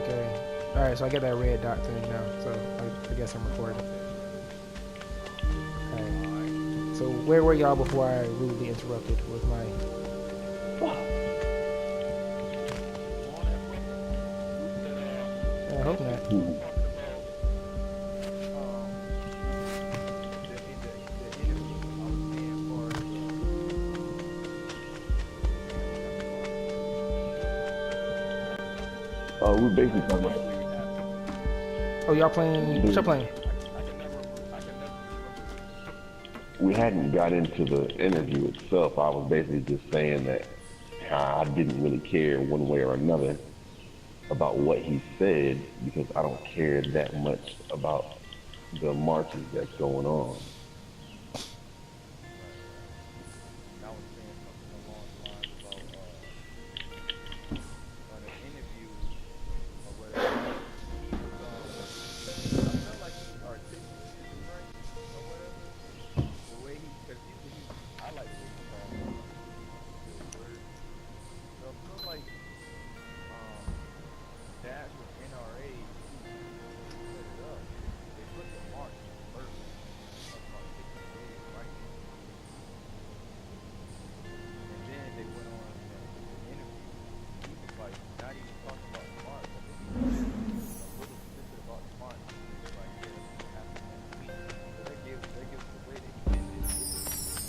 Okay. All right, so I got that red dot thing now. So I guess I'm recording. All right. So where were y'all before I rudely interrupted with my? I hope not. We're basically talking about. Oh, y'all playing? What y'all playing? We hadn't got into the interview itself. I was basically just saying that I didn't really care one way or another about what he said because I don't care that much about the marches that's going on.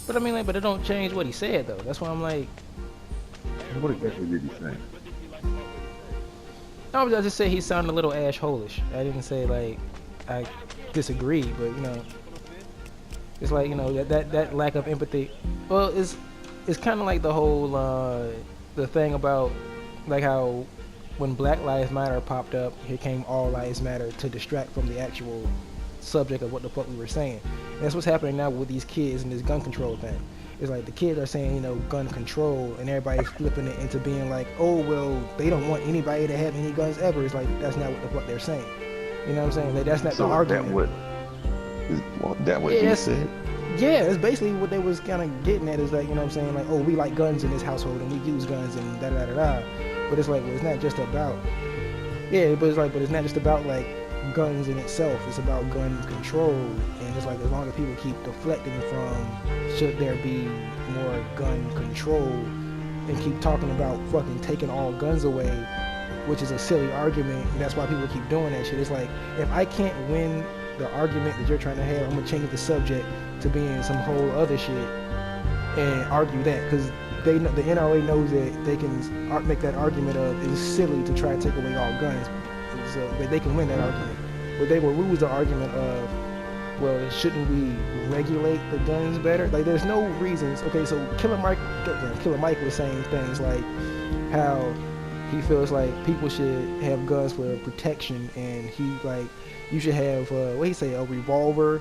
But I mean, like, but it don't change what he said though. That's why I'm like. What exactly did he say? No, I just say he sounded a little ash-holish. I didn't say like I disagree, but you know, it's like that lack of empathy. Well, it's kind of like the whole the thing about like how when Black Lives Matter popped up, here came All Lives Matter to distract from the actual subject of what the fuck we were saying. And that's what's happening now with these kids and this gun control thing. It's like the kids are saying, gun control, and everybody's flipping it into being like, oh, well, they don't want anybody to have any guns ever. It's like, that's not what the fuck they're saying. You know what I'm saying? Like, that's not the argument. That what he said? Yeah, it's basically what they was kind of getting at is like, you know what I'm saying? Like, oh, we like guns in this household, and we use guns, and da-da-da-da-da. But it's like, well, it's not just about, but it's not just about, like, guns in itself. It's about gun control, and it's like as long as people keep deflecting from should there be more gun control and keep talking about fucking taking all guns away, which is a silly argument, and that's why people keep doing that shit. It's like, if I can't win the argument that you're trying to have, I'm gonna change the subject to being some whole other shit and argue that, because the NRA knows that they can make that argument of it's silly to try to take away all guns. So they can win that argument, but they will lose the argument of, well, shouldn't we regulate the guns better? Like, there's no reasons. Okay, so Killer Mike was saying things like how he feels like people should have guns for protection, and he like you should have what he say, a revolver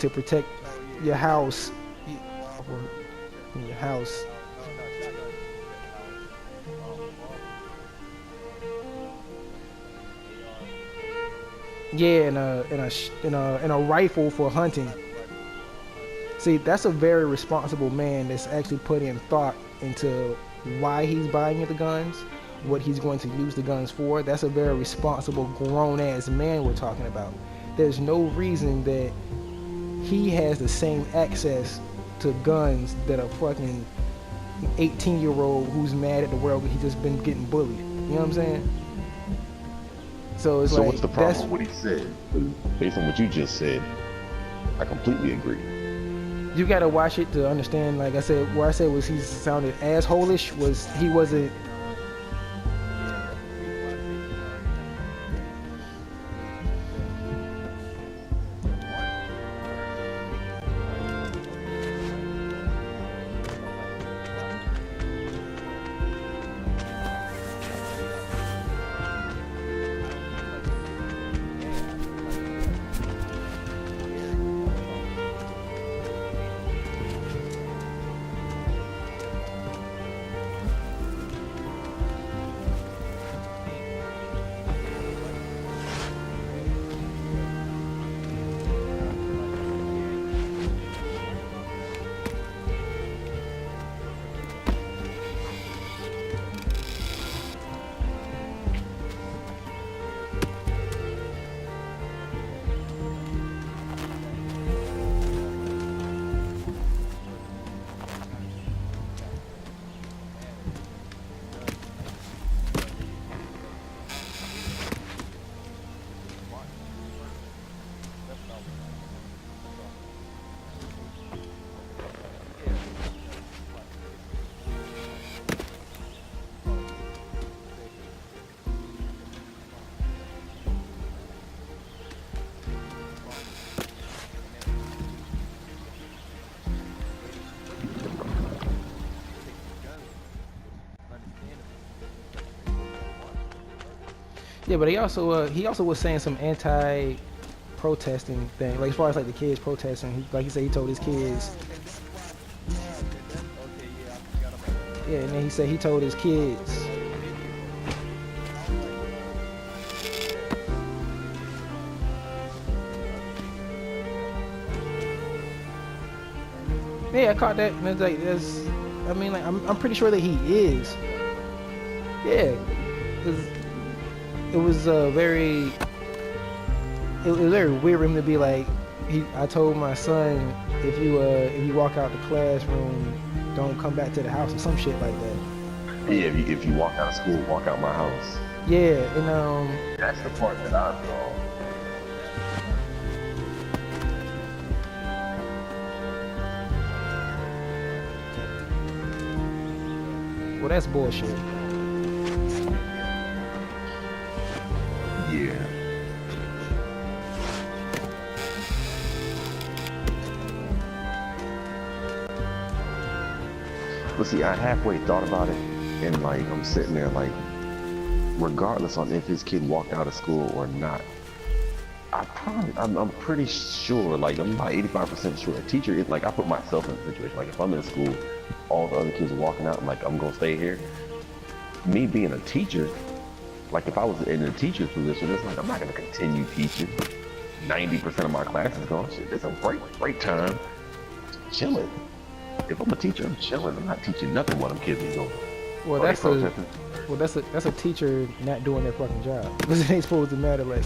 to protect your house, your house. Yeah, and a rifle for hunting. See, that's a very responsible man that's actually put in thought into why he's buying the guns, what he's going to use the guns for. That's a very responsible, grown-ass man we're talking about. There's no reason that he has the same access to guns that a fucking 18-year-old who's mad at the world because he's just been getting bullied. You know what I'm saying? So it's so like, what's the problem with what he said? Based on what you just said, I completely agree. You gotta watch it to understand. Like I said, what I said was he sounded asshole-ish, was he wasn't. Yeah, but he also was saying some anti-protesting thing, like as far as like the kids protesting. Like he said, he told his kids. Yeah, and then he said he told his kids. Yeah, I caught that. And it's like, I mean, like, I'm pretty sure that he is. Yeah, 'cause it was very weird for him to be like, I told my son, if you walk out the classroom, don't come back to the house or some shit like that. Yeah, if you walk out of school, walk out my house. Yeah, and That's the part that I saw. well, that's bullshit. Yeah. But see, I halfway thought about it, and like I'm sitting there like, regardless on if his kid walked out of school or not, I'm pretty sure, like I'm about 85% sure a teacher is like, I put myself in a situation, like if I'm in school, all the other kids are walking out, I'm like, I'm gonna stay here. Me being a teacher, like if I was in a teacher's position, it's like, I'm not gonna continue teaching. 90% of my class is gone. Shit, it's a break time. Chilling. If I'm a teacher, I'm chilling. I'm not teaching nothing while them kids are going. Well, that's a teacher not doing their fucking job. Because it ain't supposed to matter. Like,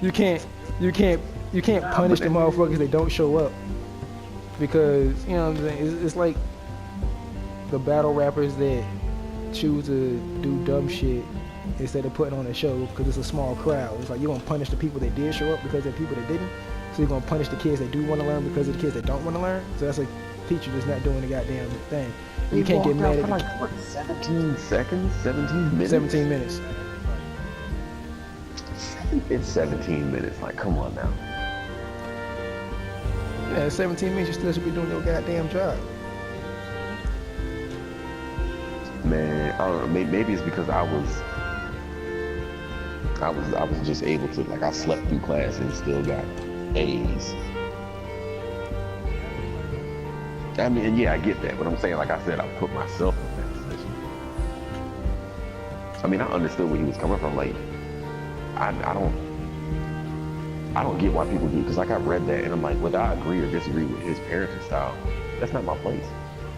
you can't punish the motherfuckers that don't show up, because you know what I'm saying. It's like the battle rappers that choose to do dumb shit instead of putting on a show because it's a small crowd. It's like you're gonna punish the people that did show up because they're people that didn't. So you're gonna punish the kids that do want to learn because of the kids that don't want to learn. So that's a teacher just not doing the goddamn thing. And you can't get mad at like what, 17 seconds, 17 minutes. 17 minutes. It's 17 minutes. Like, come on now. Yeah, 17 minutes. You still should be doing your goddamn job. Man, I don't know. Maybe it's because I was just able to, like, I slept through class and still got A's. I mean, yeah, I get that, but I'm saying, like I said, I put myself in that position. I mean, I understood where he was coming from. Like, I don't get why people do it, because like I read that and I'm like, whether I agree or disagree with his parenting style, that's not my place.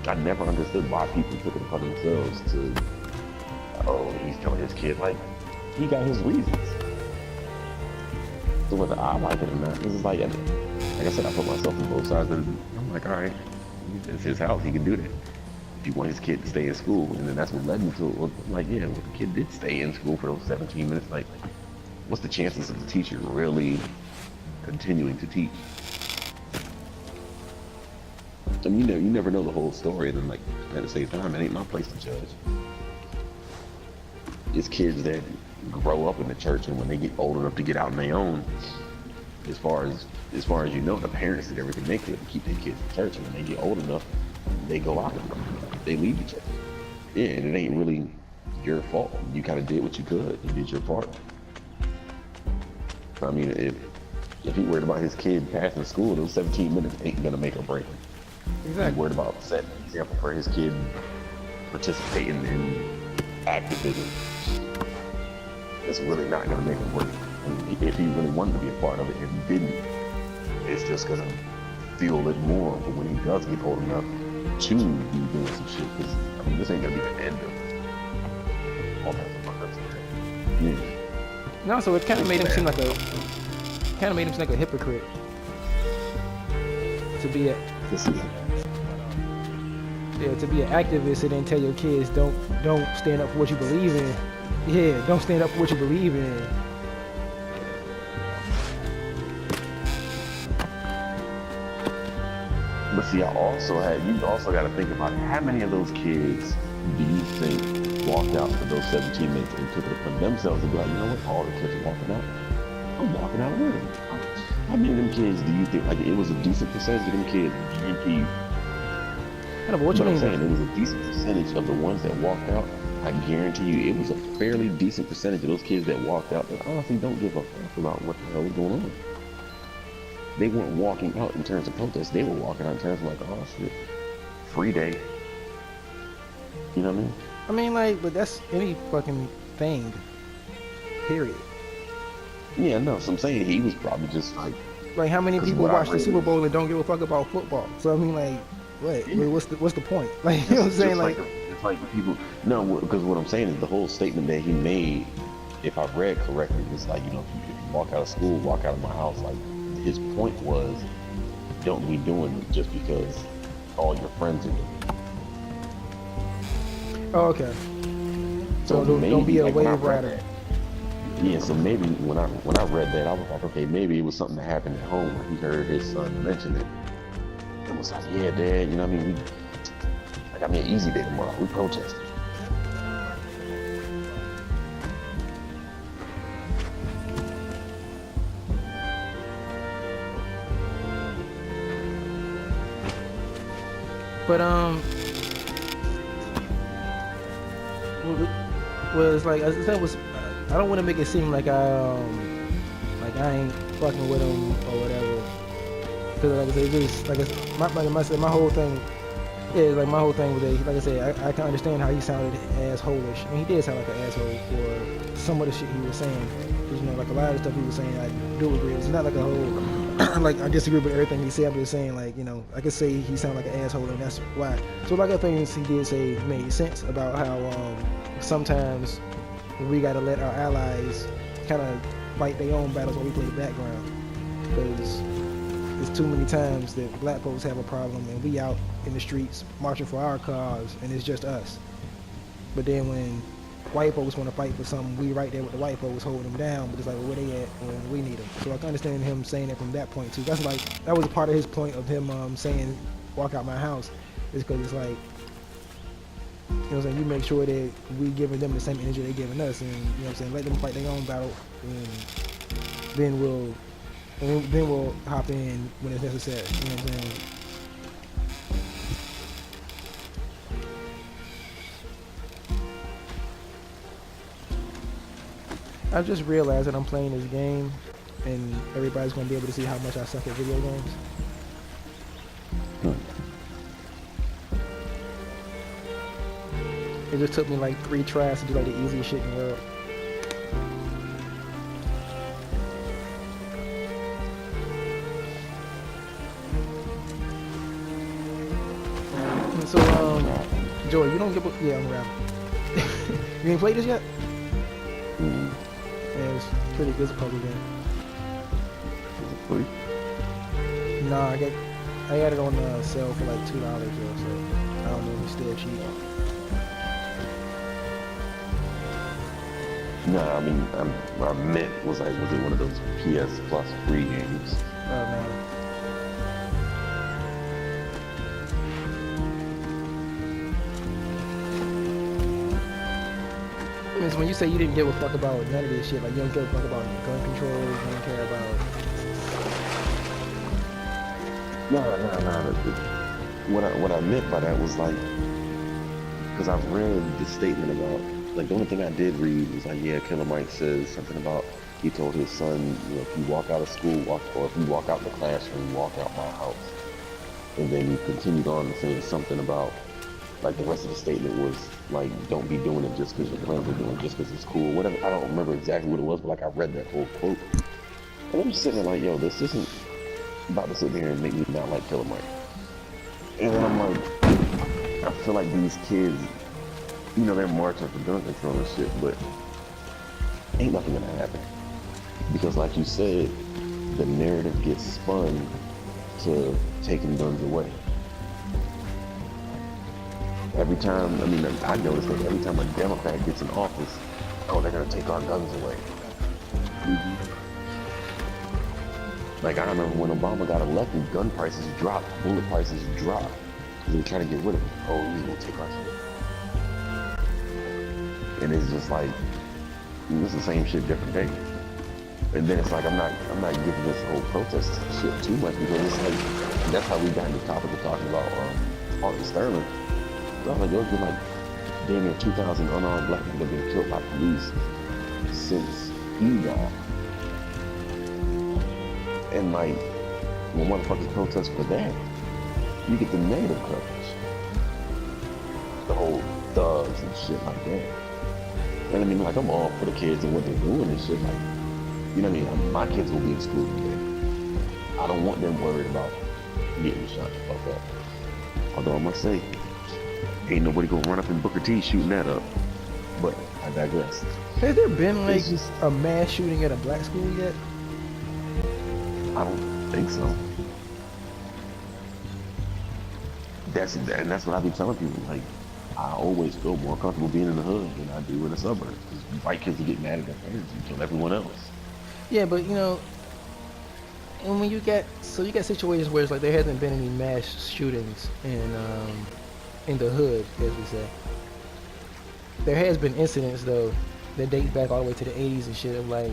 I never understood why people took it upon themselves to, oh, he's telling his kid, like, he got his reasons. So whether I like it or not, this is like I said, I put myself on both sides of it. I'm like, all right, it's his house, he can do that. If you want his kid to stay in school, and then that's what led me to it. Well, I'm like, yeah, well, the kid did stay in school for those 17 minutes. Like, what's the chances of the teacher really continuing to teach? I mean, you never know the whole story, and then, like, at the same time, it ain't my place to judge. It's kids that grow up in the church, and when they get old enough to get out on their own, as far as you know, the parents did everything they could to keep their kids in church, and when they get old enough, they go out and they leave the church. Yeah, and it ain't really your fault. You kind of did what you could. You did your part. I mean, if he worried about his kid passing school, those 17 minutes ain't gonna make or break him. Exactly. He's worried about setting an example for his kid participating in activism. It's really not gonna make him break. If he really wanted to be a part of it and didn't, it's just gonna fuel it more. But when he does get old enough to be doing some shit, because I mean, this ain't gonna be the end of all that stuff. Yeah. No, so it kind of made him seem like a hypocrite to be to be an activist and then tell your kids don't stand up for what you believe in. Yeah, don't stand up for what you believe in. But see, you also got to think about how many of those kids do you think walked out for those 17 minutes and took it upon themselves to be like, you know what, all the kids are walking out. I'm walking out with them. How many of them kids do you think, like, it was a decent percentage of them kids guaranteed? What you mean? I'm saying, it was a decent percentage of the ones that walked out I guarantee you, it was a fairly decent percentage of those kids that walked out that honestly don't give a fuck about what the hell was going on. They weren't walking out in terms of protest. They were walking out in terms of like, oh shit, free day. You know what I mean? I mean, like, but that's any fucking thing. Period. Yeah, no. So I'm saying he was probably just like how many 'cause people what I watch the read Super is- Bowl and don't give a fuck about football? So I mean, like, what? Yeah. What's the point? Like, you know what I'm saying? Like, it's like the people. No, because what I'm saying is the whole statement that he made, if I read correctly, was like, you know, if you walk out of school, walk out of my house. Like, his point was, don't be doing it just because all your friends are doing it. oh, okay. So don't be a like, when I wave read rider. that- Yeah, so maybe when I read that, I was like, okay, maybe it was something that happened at home where he heard his son mention it. It was like, yeah, Dad, you know what I mean? I got me an easy day tomorrow. We protested. But well, it's like as I said, I don't want to make it seem like I ain't fucking with him or whatever. Cause like I said, just like my whole thing. Yeah, like my whole thing was that, like I said, I can understand how he sounded asshole-ish. I mean, he did sound like an asshole for some of the shit he was saying. Cause, you know, like a lot of the stuff he was saying, I do agree. It's not like a whole, like I disagree with everything he said. I'm just saying, like, you know, I could say he sounded like an asshole, and that's why. So like other things he did say made sense about how sometimes we gotta let our allies kind of fight their own battles while we play the background. Because there's too many times that black folks have a problem and we out in the streets marching for our cause and it's just us. But then when white folks want to fight for something, we right there with the white folks holding them down, but it's like, well, where they at when we need them? So I can understand him saying that from that point too. That's like, that was a part of his point of him saying, walk out my house, is because it's like, you know what I'm saying, you make sure that we giving them the same energy they're giving us, and you know what I'm saying, let them fight their own battle, and then we'll hop in when it's necessary. You know what I'm saying? I just realized that I'm playing this game, and everybody's gonna be able to see how much I suck at video games. It just took me like 3 tries to do like the easiest shit in the world. So, Joey, you don't give a... Yeah, I'm around. You ain't played this yet? Mm-hmm. Yeah, it's pretty good. It's a puzzle game. Free? Nah, I got it on sale for like $2 or so. I don't know if it's still cheap. No, I mean, what I meant was like, was it one of those PS Plus free games? Oh, no. I mean, so when you say you didn't give a fuck about none of this shit, like you don't give a fuck about gun control, you don't care about... No. What I meant by that was like, because I've read the statement about, like the only thing I did read was like, yeah, Killer Mike says something about, he told his son, you know, if you walk out of school, or if you walk out the classroom, walk out my house. And then he continued on saying something about, like the rest of the statement was like, don't be doing it just because your friends are doing it, just because it's cool, whatever. I don't remember exactly what it was, but like I read that whole quote. And I'm just sitting there like, yo, this isn't about to sit here and make me not like Killer Mike. And then I'm like, I feel like these kids, you know, they're marching for gun control and shit, but ain't nothing gonna happen. Because like you said, the narrative gets spun to taking guns away. Every time, I mean, I notice that every time a Democrat gets in office, oh, they're gonna take our guns away. Mm-hmm. Like I remember when Obama got elected, gun prices dropped, bullet prices dropped. They were trying to get rid of him. Oh, he's gonna take our shit. And it's just like, it's the same shit, different day. And then it's like I'm not giving this whole protest shit too much because it's like that's how we got into the topic of talking about Martin Sterling. So I'm like, yo, damn near 2,000 unarmed black people have been killed by police since he died. And like, when motherfuckers protest for that, you get the negative coverage. The whole thugs and shit like that. And I mean, like, I'm all for the kids and what they're doing and shit. Like, you know what I mean? My kids will be in school today. I don't want them worried about getting shot the fuck up. Although I must say, ain't nobody gonna run up in Booker T shooting that up. But I digress. Has there been like a mass shooting at a black school yet? I don't think so. That's what I be telling people. Like, I always feel more comfortable being in the hood than I do in the suburbs. Because white kids will get mad at their parents and kill everyone else. Yeah, but you know, and when you get situations where it's like there hasn't been any mass shootings in the hood, as we say. There has been incidents though that date back all the way to the 80s and shit of like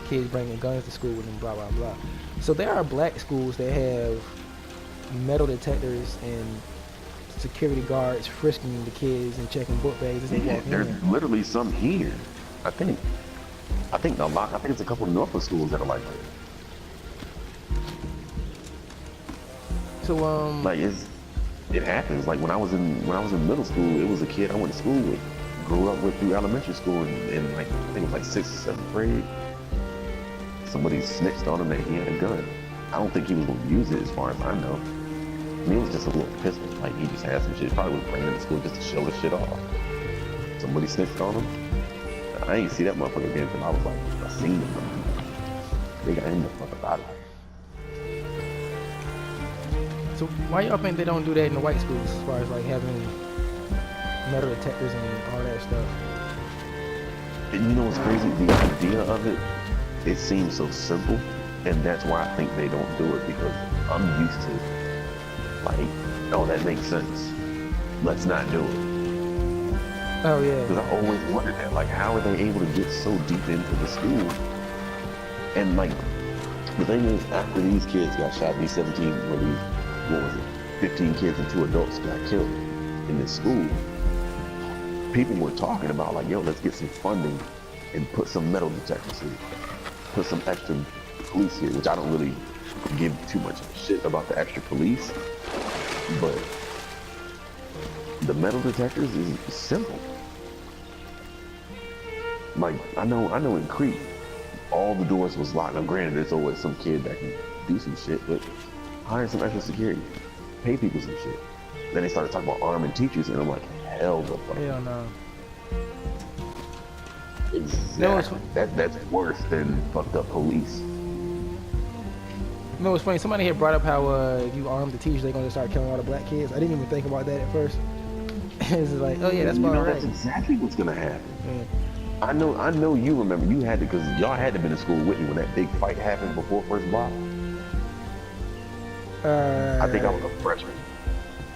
kids bringing guns to school and blah blah blah. So there are black schools that have metal detectors and security guards frisking the kids and checking book bags as they walk in. There's literally some here. I think it's a couple of Norfolk schools that are like that. So like it happens. Like when I was in middle school, it was a kid I went to school with, grew up with through elementary school, and like I think it was like 6th or 7th grade. Somebody snitched on him that he had a gun. I don't think he was going to use it, as far as I know. I mean, it was just a little pistol. Like he just had some shit. Probably was bringing it to school just to show the shit off. Somebody snitched on him. I ain't see that motherfucker again until I was like, I seen him. They got him the fuck up out of here. So why y'all think they don't do that in the white schools as far as like having metal detectors and all that stuff? And you know what's crazy? The idea of it, it seems so simple, and that's why I think they don't do it, because I'm used to, like, oh, that makes sense. Let's not do it. Oh yeah. Because I always wondered that, like, how are they able to get so deep into the school? And like, the thing is, after these kids got shot, these 17, or these, what was it, 15 kids and 2 adults got killed in this school, people were talking about like, yo, let's get some funding and put some metal detectors here, put some extra police here, which I don't really give too much shit about the extra police, but the metal detectors is simple. Like, I know in Crete, all the doors was locked. Now granted, there's always some kid that can do some shit, but hire some extra security, pay people some shit. Then they started talking about arming teachers, and I'm like, hell the fuck. Hell no. Exactly. That's worse than fucked up police. You know what's funny? Somebody here brought up how if you arm the teachers, they're gonna start killing all the black kids. I didn't even think about that at first. It's like, oh yeah, that's about right. That's exactly what's gonna happen. Yeah. I know you remember, you had to, because y'all had to been in school with me when that big fight happened before first block. I think I was a freshman.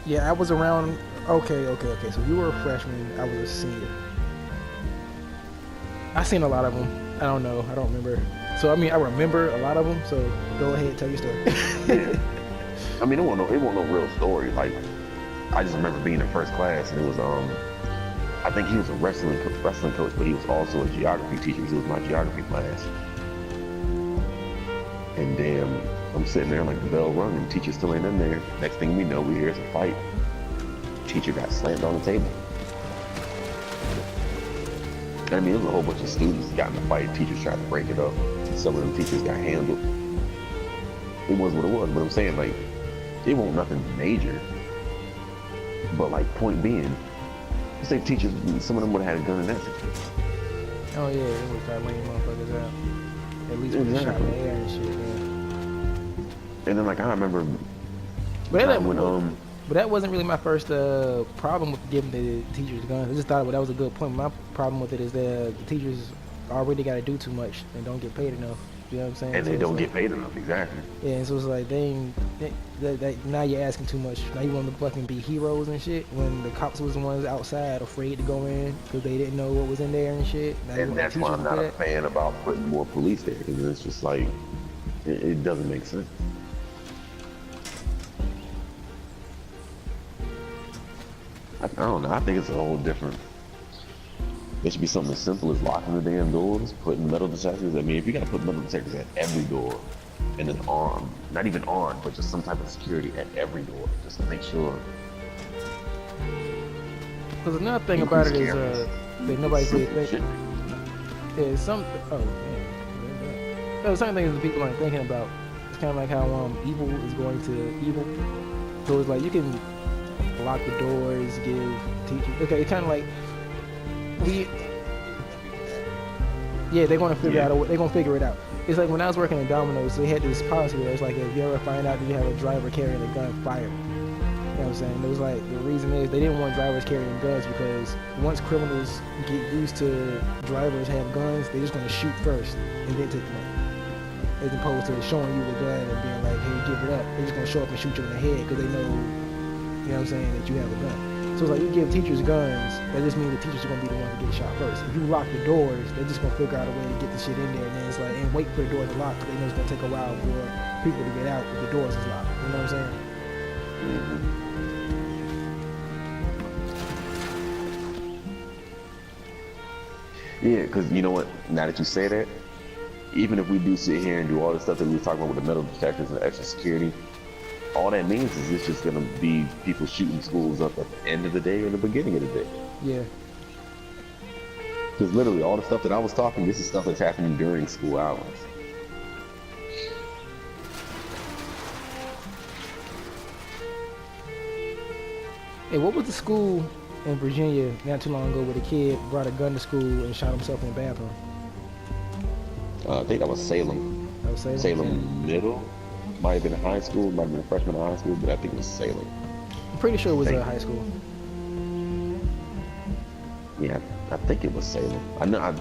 Yeah, I was around. Okay. So you were a freshman. I was a senior. I seen a lot of them. I don't know. I don't remember. So I mean, I remember a lot of them. So go ahead, tell your story. Yeah. I mean, it wasn't no real story. Like, I just remember being in first class, and it was I think he was a wrestling coach, but he was also a geography teacher. He was my geography class. And damn, I'm sitting there like the bell rung, and the teacher still ain't in there. Next thing we know, we hear it's a fight. Teacher got slammed on the table. I mean, there was a whole bunch of students that got in the fight. Teachers tried to break it up. Some of them teachers got handled. It was what it was. But I'm saying, like, it wasn't nothing major. But like, point being, say teachers, some of them would have had a gun in that situation. Oh yeah, they would try to lay motherfuckers out. At least with the shot in the air and shit. Yeah. And then like I remember, but that wasn't really my first problem with giving the teachers guns. I just thought that was a good point. My problem with it is that the teachers already got to do too much and don't get paid enough. You know what I'm saying? And they don't get paid enough, exactly. Yeah, and so it's like now you're asking too much. Now you want them to fucking be heroes and shit when the cops was the ones outside afraid to go in because they didn't know what was in there and shit. Now and that's why I'm not a fan about putting more police there, because it's just like, it doesn't make sense. I don't know. I think it's a whole different There should be something as simple as locking the damn doors, putting metal detectors. I mean, if you gotta put metal detectors at every door, and then armed, not even armed, but just some type of security at every door, just to make sure. Because another thing about it is that nobody's really thinking. Yeah, oh man, no, some things that people aren't thinking about. It's kind of like how evil is going to evil. So it's like you can lock the doors, give teachers. Okay, it's kind of like yeah, they're gonna figure out. They're gonna figure it out. It's like when I was working at Domino's, they had this policy where it's like if you ever find out that you have a driver carrying a gun, fire. You know what I'm saying? It was like the reason is they didn't want drivers carrying guns because once criminals get used to drivers have guns, they're just gonna shoot first and then take money. As opposed to showing you the gun and being like, hey, give it up. They're just gonna show up and shoot you in the head because they know, you know what I'm saying, that you have a gun. So it's like you give teachers guns, that just means the teachers are gonna be the ones to get shot first. If you lock the doors, they're just gonna figure out a way to get the shit in there, and then it's like, and wait for the door to lock, because they know it's gonna take a while for people to get out if the doors is locked. You know what I'm saying? Mm-hmm. Yeah, because you know what? Now that you say that, even if we do sit here and do all the stuff that we were talking about with the metal detectors and the extra security, all that means is it's just gonna be people shooting schools up at the end of the day or the beginning of the day. Yeah. Because literally all the stuff that I was talking, this is stuff that's happening during school hours. Hey, what was the school in Virginia not too long ago where the kid brought a gun to school and shot himself in the bathroom? I think that was Salem. That was Salem? Salem Middle. Might have been a high school, might have been a freshman in high school, but I think it was Salem. I'm pretty sure it was a high school. Yeah, I think it was Salem. I'm about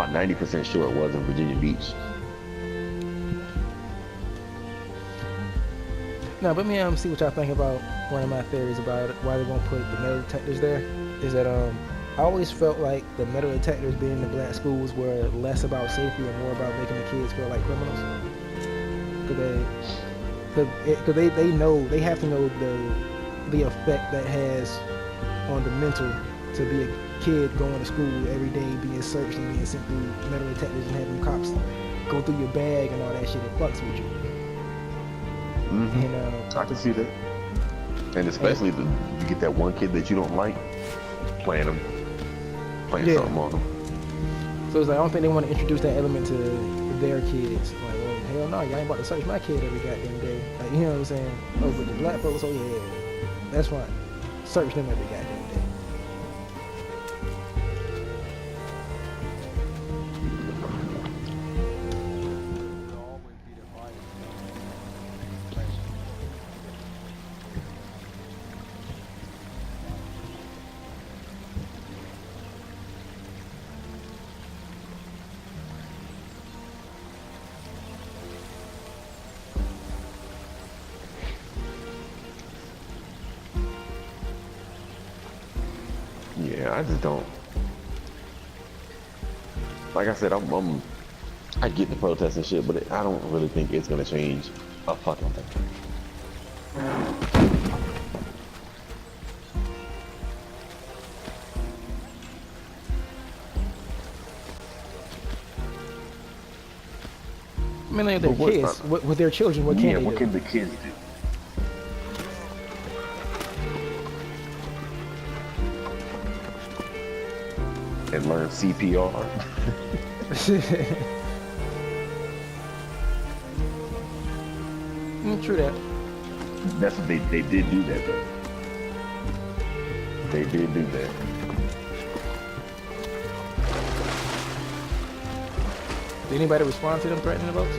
90% sure it was in Virginia Beach. Now, let me see what y'all think about one of my theories about it, why they won't put the metal detectors there. Is that I always felt like the metal detectors being in the black schools were less about safety and more about making the kids feel like criminals. Because they know, they have to know the effect that has on the mental to be a kid going to school every day, being searched and being sent through metal detectors and having cops go through your bag and all that shit. It fucks with you. Mm-hmm. And, I can see that. And especially if you get that one kid that you don't like, playing something on them. So it's like I don't think they want to introduce that element to their kids. Like, well, hell no, y'all ain't about to search my kid every goddamn day. Like, you know what I'm saying? Oh, but the black folks, oh yeah, that's fine. Search them every goddamn day. Yeah, I just don't. Like I said, I get the protest and shit, but I don't really think it's gonna change a fucking thing. I mean, like their kids, with their children, what can they do? What can the kids do? And learn CPR. True that. That's what they did do that though. They did do that. Did anybody respond to them threatening the votes?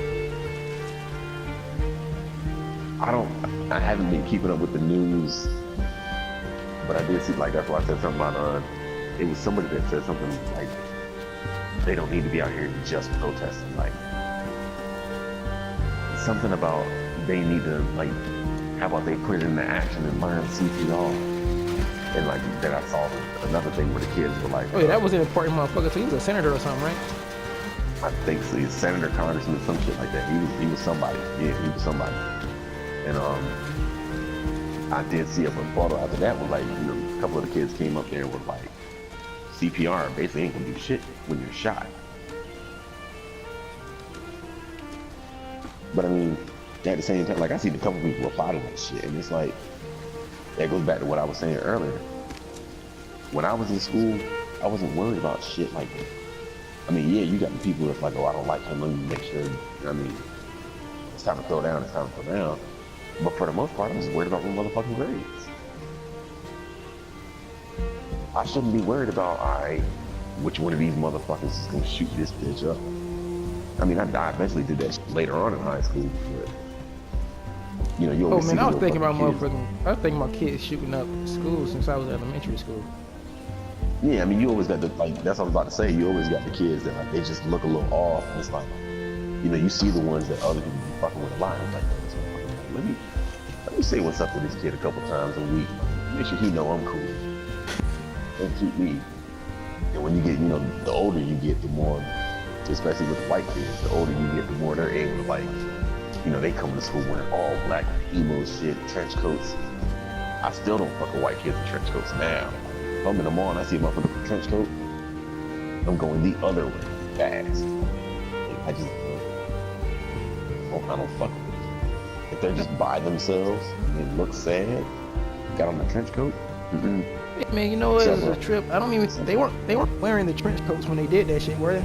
I haven't been keeping up with the news, but I did see, like, that's why I said something about it was somebody that said something like they don't need to be out here just protesting, like something about they need to, like, how about they put it into action and learn CPR. And like then I saw another thing where the kids were like, oh yeah, that was an important motherfucker too. He was a senator or something, right? I think so. He's senator, congressman, some shit like that. He was somebody. Yeah, he was somebody. And I did see a rebuttal after that one, like, you know, a couple of the kids came up there with like CPR basically ain't gonna do shit when you're shot. But I mean, at the same time, like I seen a couple people apply to that shit, and it's like that goes back to what I was saying earlier. When I was in school, I wasn't worried about shit like that. I mean, yeah, you got the people that's like, oh, I don't like him. Let me make sure. I mean, it's time to throw down. It's time to throw down. But for the most part, I was worried about my motherfucking grades. I shouldn't be worried about, all right, which one of these motherfuckers is gonna shoot this bitch up. I mean, I eventually did that shit later on in high school, but you know, you always Oh man, see I was thinking about kids. I was thinking about kids shooting up school since I was in elementary school. Yeah, I mean, you always got the, like, that's what I was about to say. You always got the kids that, like, they just look a little off. It's like, you know, you see the ones that other people be fucking with a lot. It's like, let me say what's up to this kid a couple times a week. Make sure he know I'm cool. Don't shoot me. And when you get, you know, the older you get, the more, especially with the white kids, the older you get, the more they're able to, like, you know, they come to school wearing all black, emo shit, trench coats. I still don't fuck with white kids in trench coats now. If I'm in the mall and I see a motherfucker with a trench coat, I'm going the other way, fast. Like, I don't fuck with it. If they're just by themselves and they look sad, got on the trench coat, Yeah, man, you know what? It was a trip. I don't even. They weren't wearing the trench coats when they did that shit, were they?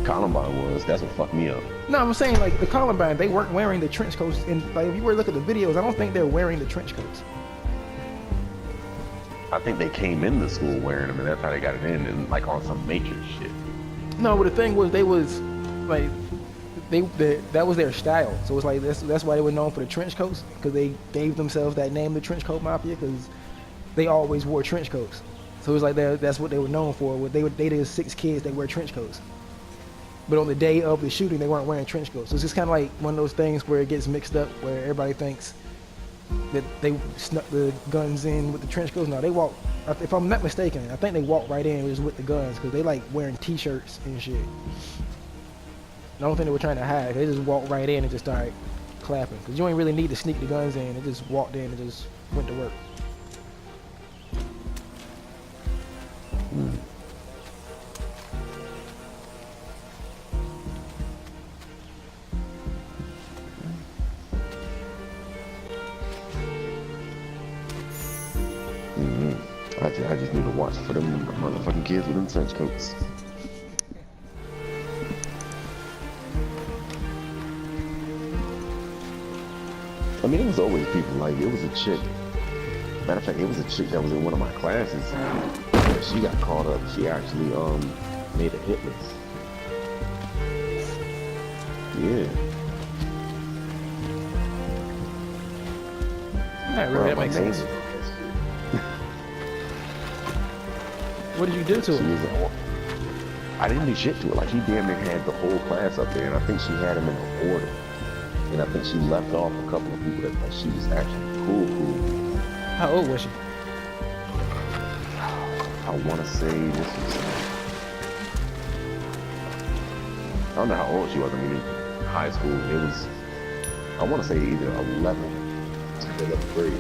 Columbine was. That's what fucked me up. No, I'm saying like the Columbine, they weren't wearing the trench coats. And like if you were to look at the videos, I don't think they're wearing the trench coats. I think they came into school wearing them, and that's how they got it in, and like on some Matrix shit. No, but the thing was, they was like, that was their style. So it's like that's why they were known for the trench coats, because they gave themselves that name, the Trench Coat Mafia, because they always wore trench coats. So it's like that's what they were known for. They did 6 kids that wear trench coats. But on the day of the shooting, they weren't wearing trench coats. So it's just kind of like one of those things where it gets mixed up, where everybody thinks that they snuck the guns in with the trench coats. No, they walk. If I'm not mistaken, I think they walked right in just with the guns, because they like wearing T-shirts and shit. I don't think they were trying to hide. They just walked right in and just started clapping. Because you ain't really need to sneak the guns in. They just walked in and just went to work. I just need to watch for them motherfucking kids with them trench coats. I mean, it was always people like, it was a chick. Matter of fact, it was a chick that was in one of my classes. She got caught up. She actually made a hit list. Yeah. Not really, that makes sense. What did you do to her? I didn't do shit to her. Like, she damn near had the whole class up there, and I think she had them in order. And I think she left off a couple of people that, like, she was actually cool. How old was she? I want to say this was, I don't know how old she was. I mean, in high school, it was, I want to say either 11 to 11th grade.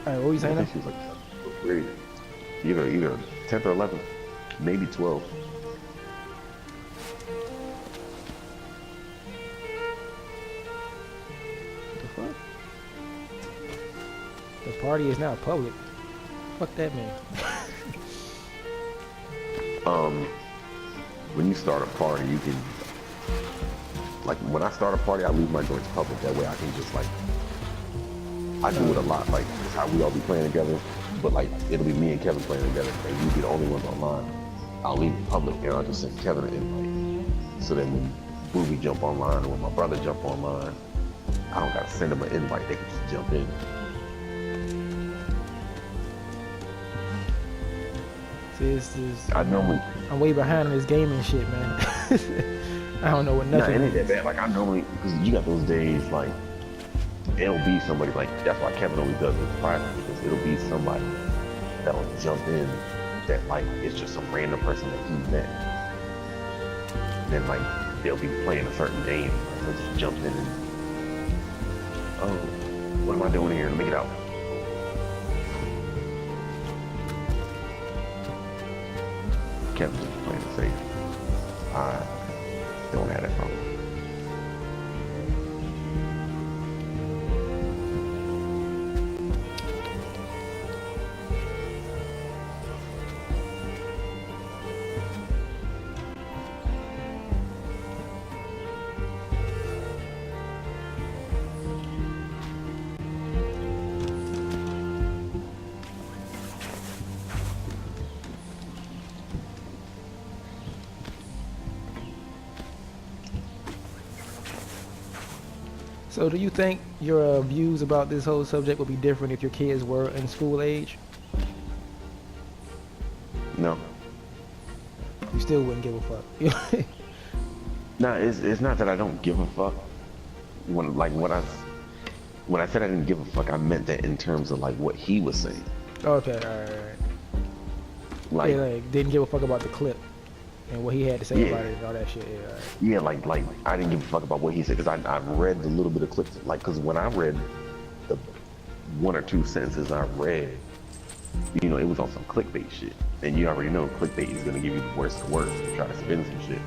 Alright, what were you saying? I think she was like 7th grade. Either 10th or 11th, maybe 12th. The fuck? The party is now public. Fuck that man. When you start a party, you can, like, when I start a party, I leave my joints public. That way I can just, like, I do it a lot, like, it's how we all be playing together. But, like, it'll be me and Kevin playing together, and you be the only ones online. I'll leave it public, and I'll just send Kevin an invite. So then when Booby jump online, or when my brother jump online, I don't gotta send them an invite, they can just jump in. See, I'm way behind in this gaming shit, man. I don't know what nothing Nah, it ain't that bad. Like, I normally, because you got those days, like, it'll be somebody, like, that's why Kevin always does it private, because it'll be somebody that'll jump in that, like, it's just some random person that he met. And then, like, they'll be playing a certain game, so just jump in and am I doing here? Let me get out. Kevin's just playing it safe. I don't have that problem. So do you think your views about this whole subject would be different if your kids were in school age? No. You still wouldn't give a fuck. No, it's not that I don't give a fuck. When I said I didn't give a fuck, I meant that in terms of like what he was saying. Okay, alright. Like, Yeah, like didn't give a fuck about the clip and what he had to say Yeah. about it and all that shit. Yeah, alright. yeah, like I didn't give a fuck about what he said because I read the little bit of clips. Like, because when I read the one or two sentences I read, you know, it was on some clickbait shit, and you already know clickbait is gonna give you the worst of words to try to spin some shit.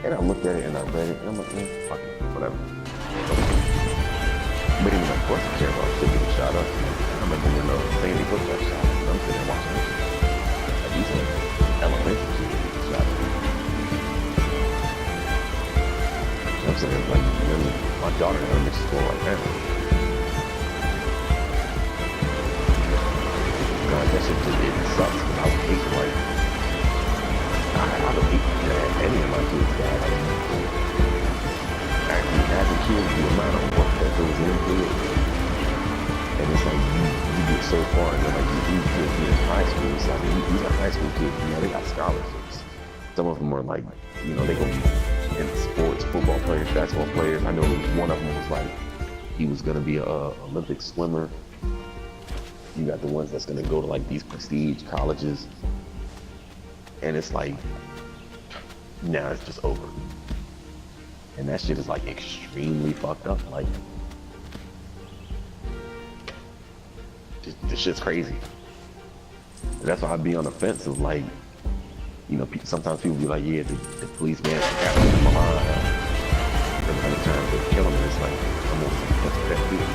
And I looked at it and I read it, and I'm like, fuck it, whatever. But even of course I care about shit getting shot up. I remember when Sandy Hook got shot, and I'm sitting there watching that shit. Like, these are elementary shit getting shot up. I'm saying, like, really, my daughter in elementary school right now. God, that shit just, it sucks, because I would hate, like, I would hate that any of my kids died. Actually, as a kid, the amount of work that goes into it, and it's like, you get so far, and then, like, these kids be in high school, so, I mean, these are high school kids, you know, they got scholarships. Some of them are, like, you know, they go in sports, football players, basketball players. I know one of them was like, he was gonna be a Olympic swimmer. You got the ones that's gonna go to like these prestige colleges, and it's like, now it's just over. And that shit is like extremely fucked up. Like, this shit's crazy. And that's why I'd be on the fence of like, you know, sometimes people be like, yeah, the policeman got him in my line. And by the time they kill him, it's like, I'm almost like, that's pet peeve.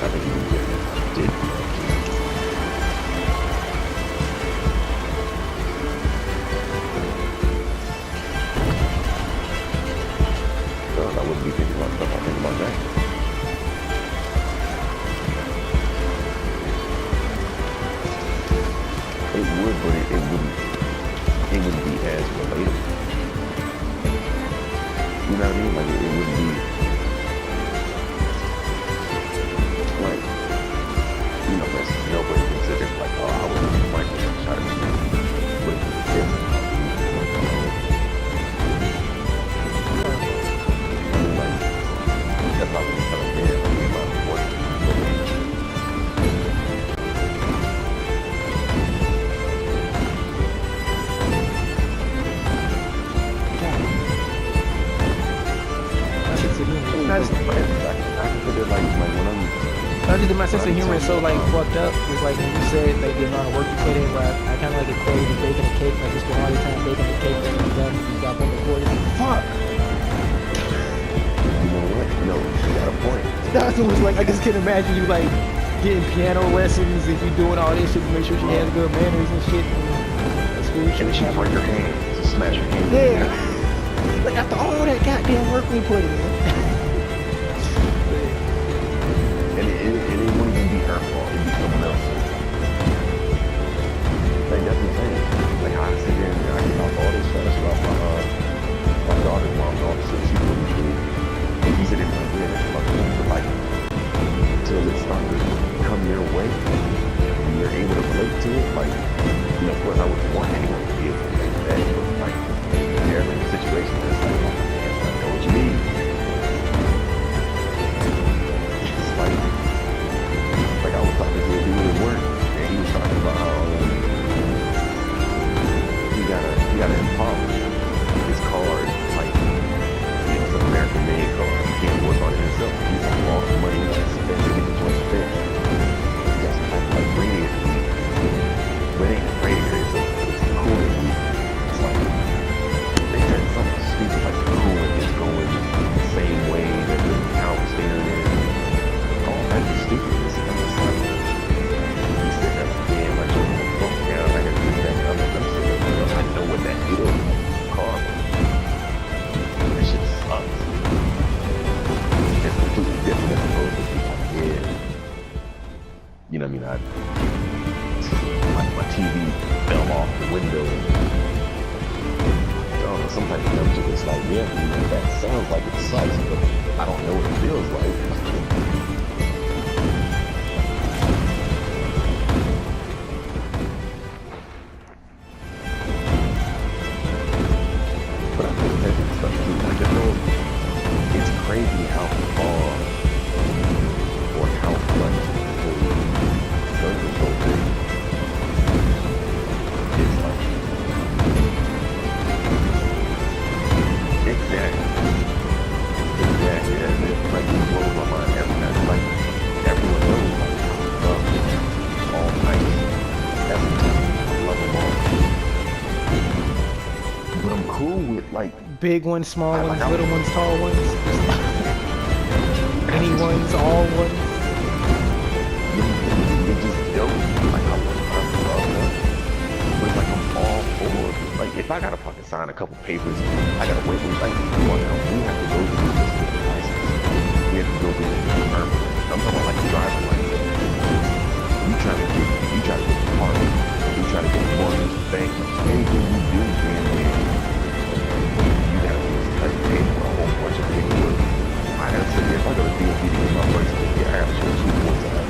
I think he did. I wouldn't be thinking about stuff I think about that. It would, but it wouldn't be as relatable. You know what I mean? Like, it wouldn't be like, you know, that's nobody considered like, oh, I would have Michael shot at me. But it was different. That's not what I'm saying. I mean, about what I consider like when I'm I just my sense of humor is so like fucked up. It's like when you said like the amount of work you put in, but I kind of like equated to baking a cake. Like you spend all your time baking a cake, and you're done. You got one recorded. Fuck. you know what? No, you got a point. That's what was like. I just can't imagine you like getting piano lessons if you're doing all this shit to make sure she has good manners and shit. And school shit. And she break her hand, smash her hand. Yeah. Like after all that goddamn work we put in. And it wouldn't even be her fault. It'd be someone else. Like, that's insane. Like, I sit there and I get off all this stuff about my daughter's mom and all the shit she wouldn't do. And you sit there and like, yeah, that's fucking up. But like, until it starts to come your way, and you're able to relate to it, like, you know, of course I wouldn't want anyone to be able to relate to that, but like, they're in a situation that's like, oh, man, I know what you mean. It's like, mean, my TV fell off the window. I don't know, sometimes you know, it's like, yeah, that sounds like it sucks, but I don't know what it feels like. But I pay attention to stuff too. Like, it's crazy how far or how much gun control thing is like. Exactly. And it's like, it blows my mind every time. Like, everyone knows, like, I love all night. Everything. I love them all. But I'm cool with, like, big ones, small ones, little ones, tall ones. Any ones, all ones. It's just dope. Like, I love them. But it's like, I'm all for, like, if I gotta fucking sign a couple papers, I gotta wait. Like, come on now, we have to go through this license. We have to go through this permit. I'm talking about, like, driving license. You try to get the car. You try to get the mortgage, bank, anything you do, man. You gotta pay for a whole bunch of paperwork. I gotta sit here, if I go to DMV to get my birth certificate, I gotta show 2 points of that.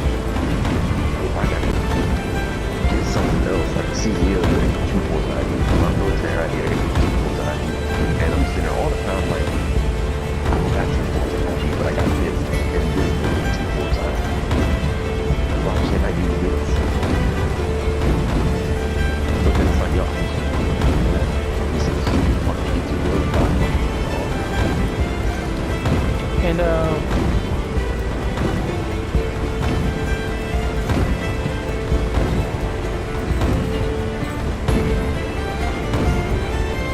If I gotta get something else, like a CDL, I gotta get 2 points of that. My military ID, I gotta get 2 points of that. And I'm sitting there all the time like, I don't got 2 points of ID, but I got this, and this, and 2 points of ID. Why can't I do this? But then it's like, yo, and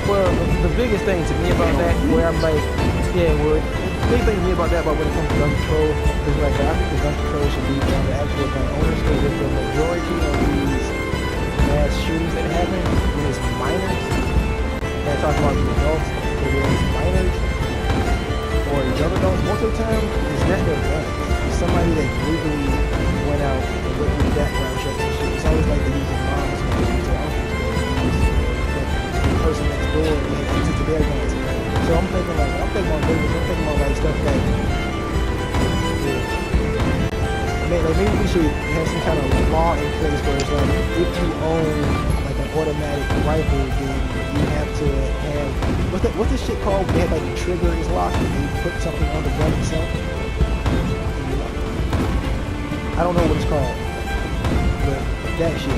well, the biggest thing to me about that, where I'm like, yeah, well, the big thing to me about that, about when it comes to gun control, is like, I think the gun control should be on the actual gun owners, because if the majority of these mass shootings that happen, when it's minors, and I talk about the adults, but when it's minors, or young adults, most of the time, it's not their guns. It's somebody that legally went out and went through background checks and shit. It's always like they use their moms or they use their uncles or the person next door and they access to their guns. So I'm thinking on labels, I'm thinking about like stuff like, maybe we should have some kind of law in place where it's like, if you own like an automatic rifle, then you have to have, what's this shit called? They have like the trigger is locked and you put something on the gun itself. I don't know what it's called, but that shit,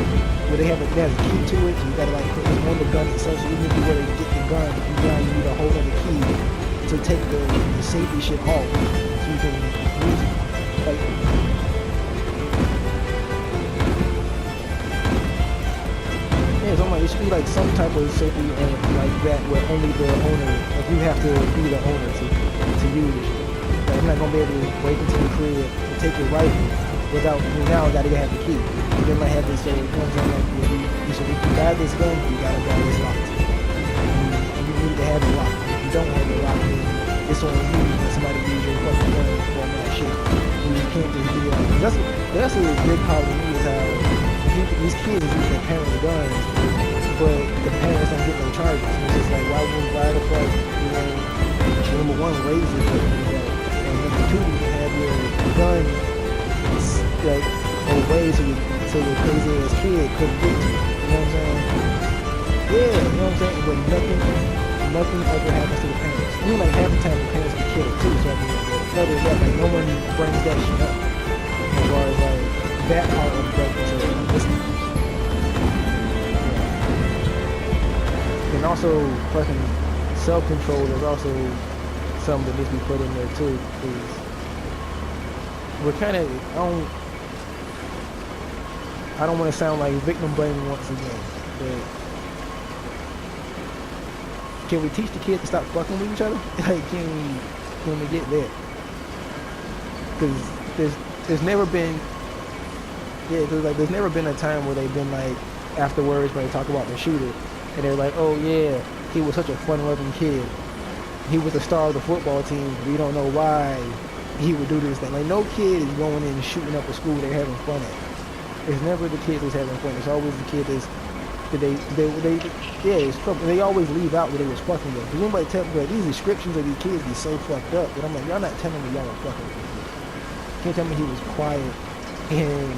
where they have it has a key to it, so you gotta like put it on the gun itself, so even if you were to get the gun, you need a whole other key to take the safety shit off, so you can use it. Like, yeah, so I'm like, it should be like some type of safety like that, where only the owner, like you have to be the owner to use it. Like, I'm not gonna be able to break into the crib and take your rifle without, now I gotta have the key. You then might have this, so it comes in like, if you buy this gun, you gotta buy this locked. You need to have it locked. If you don't have it locked, then it's on you when somebody use your fucking gun for that shit. And you can't just be that's a big problem to me, is how these kids use their parents' guns, but the parents don't get no charges. It's just like, why the fuck, number one, raise it, and number two, you can have your gun like away so your crazy ass kid couldn't get to it. You know what I'm saying? Yeah, you know what I'm saying? But nothing ever happens to the parents. I mean, like half the time the parents get killed too, so I mean, other than that, like no one brings that shit up. As far as like that part of the gun control, listening. And also fucking self-control is also something that needs to be put in there too, because we're kind of, I don't want to sound like victim blaming once again, but can we teach the kids to stop fucking with each other? Like, can we get there? Because there's never been, there's never been a time where they've been like, afterwards when they talk about the shooter, and they're like, oh yeah, he was such a fun-loving kid. He was the star of the football team. We don't know why he would do this thing. Like, no kid is going in and shooting up a school they're having fun at. It's never the kid that's having fun. It's always the kid that's that yeah, it's fucking. They always leave out what they was fucking with. Cause anybody tell me like these descriptions of these kids be so fucked up, but I'm like, y'all not telling me y'all were fucking with these kids. You can't tell me he was quiet and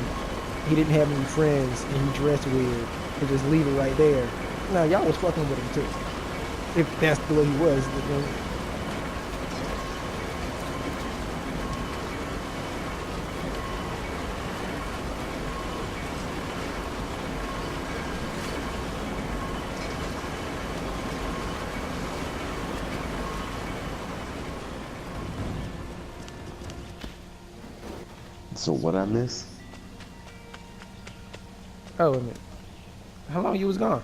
he didn't have any friends and he dressed weird and just leave it right there. No, y'all was fucking with him too. If that's the way he was, then So what I miss? oh, wait a minute. How long you was gone?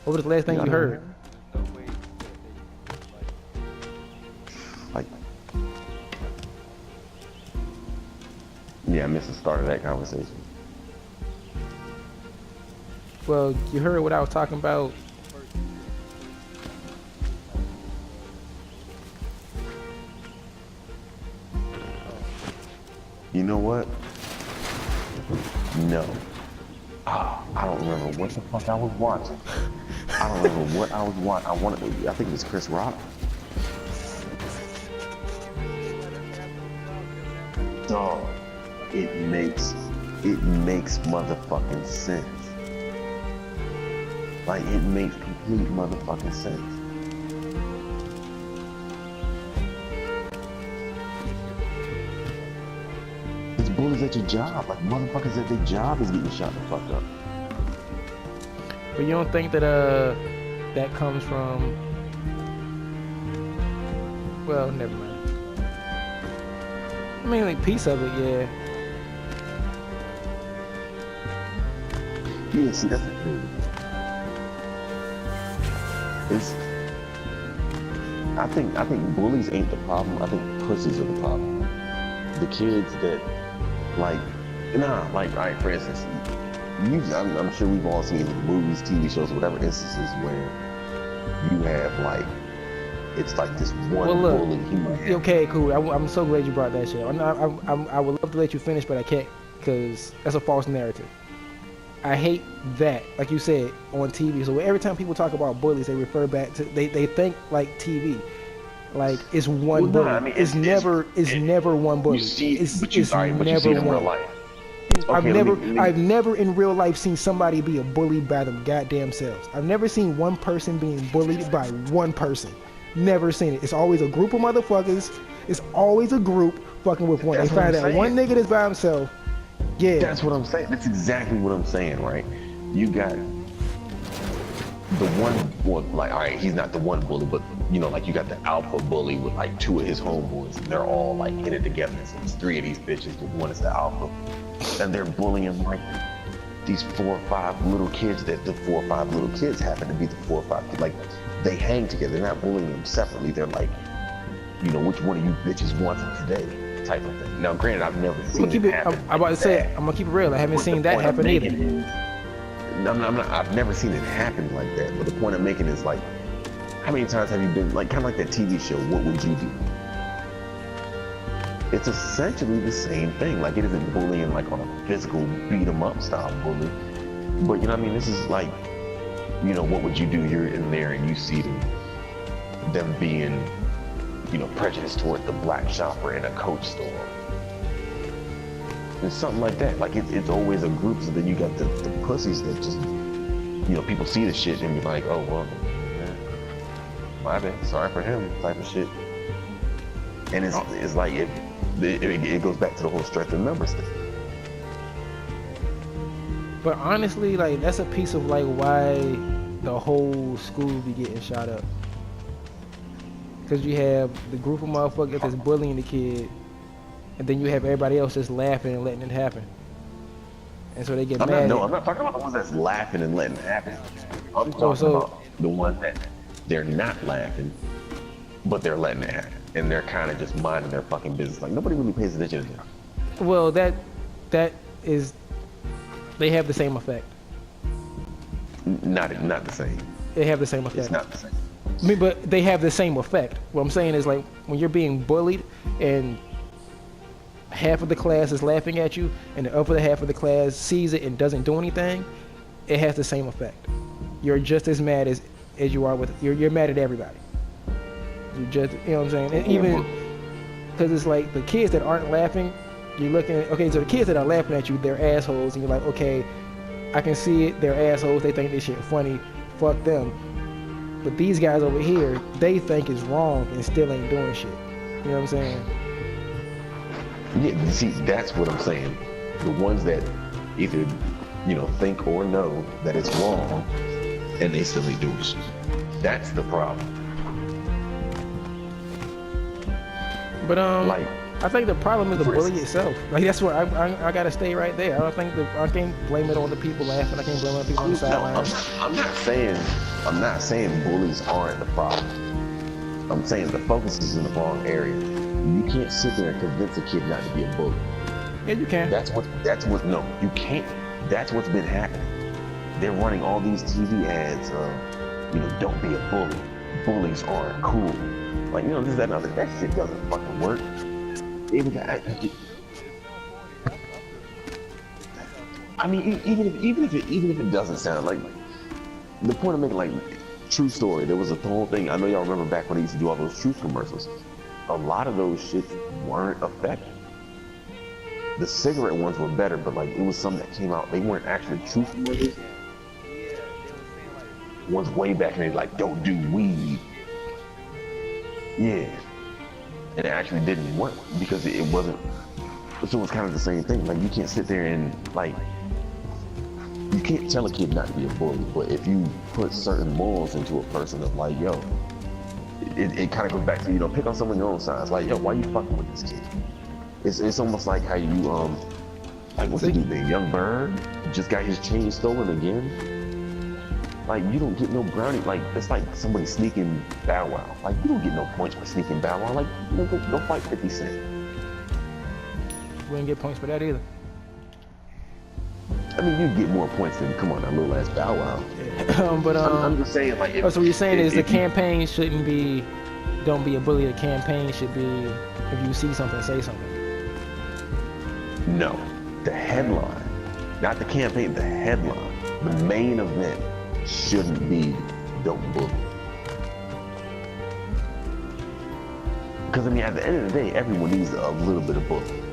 What was the last thing you heard? Like, yeah, I missed the start of that conversation. Well, you heard what I was talking about. You know what? No. I don't remember what the fuck I was watching. I don't remember what I was watching. I think it was Chris Rock. Dog, it makes motherfucking sense. Like, it makes complete motherfucking sense. It's bullies at your job. Like, motherfuckers at their job is getting shot the fuck up. But you don't think that that comes from? Well, never mind. I mean, like piece of it, yeah. Yeah, see, that's the thing. I think bullies ain't the problem. I think pussies are the problem. The kids that, like, like, all right, for instance, I'm sure we've all seen movies, TV shows, whatever instances where you have, like, it's like this one bully. Okay, cool. I'm so glad you brought that shit up. I would love to let you finish, but I can't because that's a false narrative. I hate that, like you said, on TV. So every time people talk about bullies, they refer back to they think like TV, like it's one bully. I mean, it's never one bully. You see, it's but you see it in real life. Okay, I've never in real life seen somebody be a bully by them goddamn selves. I've never seen one person being bullied by one person. Never seen it. It's always a group of motherfuckers. It's always a group fucking with one. They find out one nigga that's by himself. Yeah. That's what I'm saying. That's exactly what I'm saying, right? You got the one, well, like, all right, he's not the one bully, but, you know, like, you got the alpha bully with, like, 2 of his homeboys, and they're all, like, in it together. So it's 3 of these bitches, but one is the alpha. And they're bullying, like, these 4 or 5 little kids that the 4 or 5 little kids happen to be the 4 or 5 kids. Like, they hang together. They're not bullying them separately. They're like, you know, which one of you bitches wants it today? Type of thing. Now, granted, I've never seen it happen. I'm about to say, I'm gonna keep it real. I haven't seen that happen either. I've never seen it happen like that. But the point I'm making is, like, how many times have you been, like, kind of like that TV show, What Would You Do? It's essentially the same thing. Like, it isn't bullying, like, on a physical beat-em-up style bully. But, you know what I mean? This is like, you know, what would you do? You're in there and you see them being, you know, prejudiced toward the black shopper in a Coach store. It's something like that. Like, it's always a group, so then you got the pussies that just, you know, people see the shit and be like, oh, well, yeah, my bad, sorry for him, type of shit. And it's like, it goes back to the whole strength of numbers thing. But honestly, like, that's a piece of, like, why the whole school be getting shot up. Because you have the group of motherfuckers that's bullying the kid, and then you have everybody else just laughing and letting it happen. And so they get mad. I'm not talking about the ones that's laughing and letting it happen. I'm talking about the ones that they're not laughing, but they're letting it happen. And they're kind of just minding their fucking business. Like, nobody really pays attention to them. Well, that is, they have the same effect. Not the same. They have the same effect. It's not the same. I mean, but they have the same effect. What I'm saying is, like, when you're being bullied and half of the class is laughing at you and the other half of the class sees it and doesn't do anything, it has the same effect. You're just as mad as you are with you're mad at everybody. You just, you know what I'm saying? And even because it's like the kids that aren't laughing, you're looking at, okay, so the kids that are laughing at you, they're assholes, and you're like, okay, I can see it, they're assholes, they think this shit funny, fuck them. But these guys over here, they think it's wrong and still ain't doing shit. You know what I'm saying? Yeah, see, that's what I'm saying. The ones that either, think or know that it's wrong, and they still ain't doing shit. That's the problem. But I think the problem is the bully itself. Like that's where I gotta stay right there. I don't think I can't blame it on the people laughing. I can't blame it on the people on the sidelines. I'm not saying bullies aren't the problem. I'm saying the focus is in the wrong area. You can't sit there and convince a kid not to be a bully. Yeah, you can. No, you can't. That's what's been happening. They're running all these TV ads don't be a bully. Bullies aren't cool. Like, this, that, and other. That shit doesn't fucking work. Even if it doesn't sound like the point I'm making, like, true story. There was a whole thing. I know y'all remember back when they used to do all those truth commercials. A lot of those shits weren't effective. The cigarette ones were better, but like it was some that came out. They weren't actually truth commercials. Ones way back and they like, don't do weed. Yeah. And it actually didn't work because it wasn't. So it was kind of the same thing. Like you can't sit there and like, you can't tell a kid not to be a bully, but if you put certain morals into a person of like, yo, it kind of goes back to, pick on someone your own size. Like, yo, why you fucking with this kid? It's almost like how you, like what's the dude name? Young Bird just got his chain stolen again. Like, you don't get no brownie. Like, it's like somebody sneaking Bow Wow. Like, you don't get no points for sneaking Bow Wow. Like, go fight 50 Cent. We didn't get points for that either. I mean, you get more points than, come on, that little ass Bow Wow. Yeah. But I'm just saying, like, so what you're saying is the campaign shouldn't be, don't be a bully. The campaign should be, if you see something, say something. No, the headline, not the campaign, the headline, the main event shouldn't be don't bully. Because I mean, at the end of the day, everyone needs a little bit of bullying.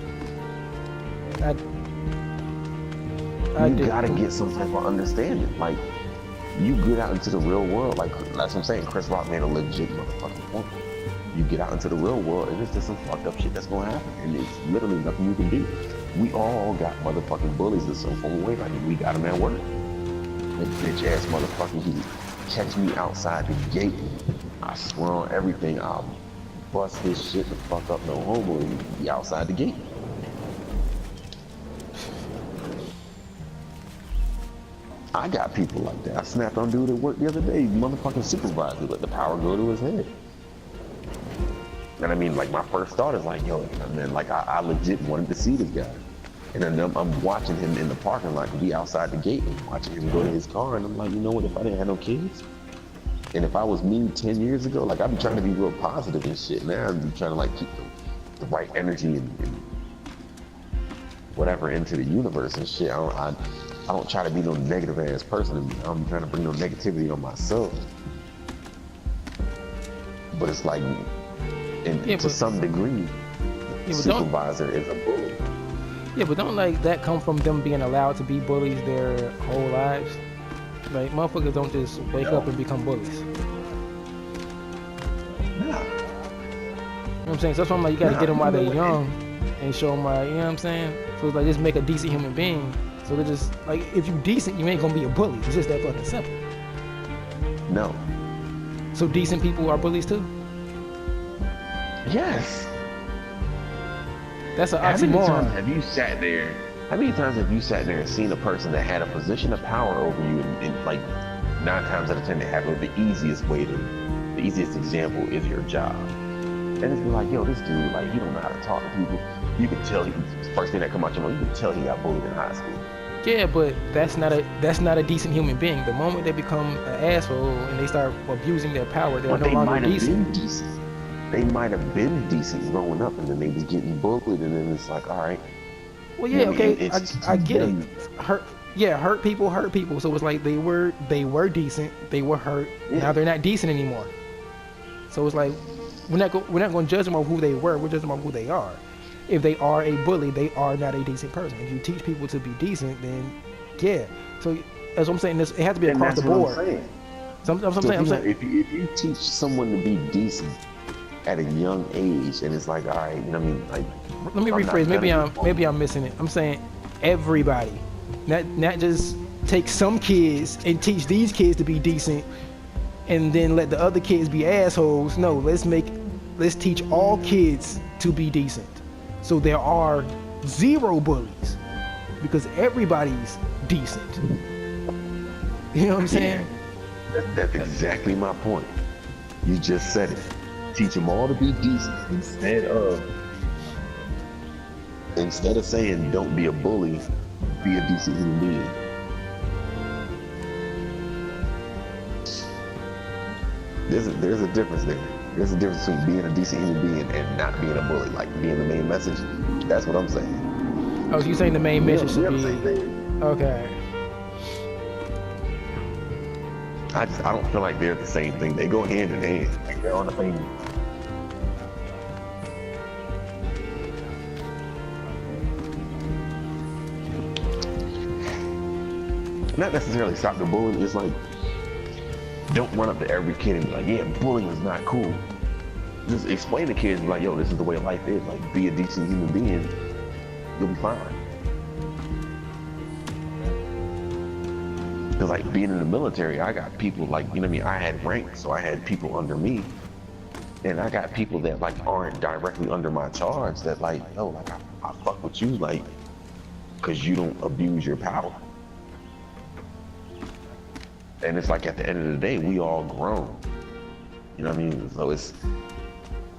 You gotta get some type of understanding. Like, you get out into the real world, like that's what I'm saying. Chris Rock made a legit motherfucking point. You get out into the real world, and it's just some fucked up shit that's gonna happen, and it's literally nothing you can do. We all got motherfucking bullies in some form of way. Like, we got him at work. That bitch ass motherfucker, he catch me outside the gate. I swear on everything, I'll bust his shit the fuck up, no homo, and be outside the gate. I got people like that. I snapped on dude at work the other day, motherfucking supervisor, let the power go to his head. And I mean, like, my first thought is like, yo, man, like, I legit wanted to see this guy. And then I'm watching him in the parking lot, be outside the gate, and watching him go to his car, and I'm like, you know what, if I didn't have no kids, and if I was me 10 years ago, like, I've been trying to be real positive and shit. Now I'm trying to, like, keep the right energy and whatever into the universe and shit. I don't try to be no negative ass person. I'm trying to bring no negativity on myself. But it's like, to some degree, supervisor is a bully. Yeah, but don't like that come from them being allowed to be bullies their whole lives? Like, motherfuckers don't just wake up and become bullies. Nah. You know what I'm saying? So that's why I'm like, you gotta get them while they're young and show them why, you know what I'm saying? So it's like, just make a decent human being. So they're just, like, if you decent, you ain't gonna be a bully. It's just that fucking simple. No. So decent people are bullies too? Yes. That's an oxymoron. How many times have you sat there and seen a person that had a position of power over you and like 9 times out of 10 they have it the easiest example is your job. And it's like, yo, this dude, like, he don't know how to talk to people. You can tell first thing that come out your mouth, you can tell he got bullied in high school. Yeah, but that's not a decent human being. The moment they become an asshole and they start abusing their power, they're no longer decent. they might have been decent growing up, and then they was getting bullied, and then it's like, all right. Well, You yeah, know what I mean? okay, I get it. Hurt, yeah, hurt people hurt people. So it's like they were decent, they were hurt. Yeah. Now they're not decent anymore. So it's like we're not going to judge them on who they were. We're judging them on who they are. If they are a bully, they are not a decent person. If you teach people to be decent, then yeah. So as I'm saying, it has to be across the board. I'm saying, if you teach someone to be decent at a young age, and it's like, all right, you know what I mean? Like, let me rephrase. Maybe I'm missing it. I'm saying everybody, not just take some kids and teach these kids to be decent, and then let the other kids be assholes. No, let's teach all kids to be decent. So there are zero bullies because everybody's decent. You know what I'm saying? That's exactly my point. You just said it. Teach them all to be decent instead of saying don't be a bully, be a decent human being. There's a difference there. There's a difference between being a decent human being and not being a bully, like being the main message. That's what I'm saying. Oh, so you're saying the main message should be okay. I don't feel like they're the same thing. They go hand in hand. Like they're on the same. Not necessarily stop the bullying. It's like, don't run up to every kid and be like, yeah, bullying is not cool. Just explain to kids, like, yo, this is the way life is. Like, be a decent human being, you'll be fine. Because, like, being in the military, I got people, like, you know what I mean? I had rank, so I had people under me. And I got people that, like, aren't directly under my charge that, like, yo, like, I fuck with you, like, because you don't abuse your power. And it's like, at the end of the day, we all grown. You know what I mean? So it's,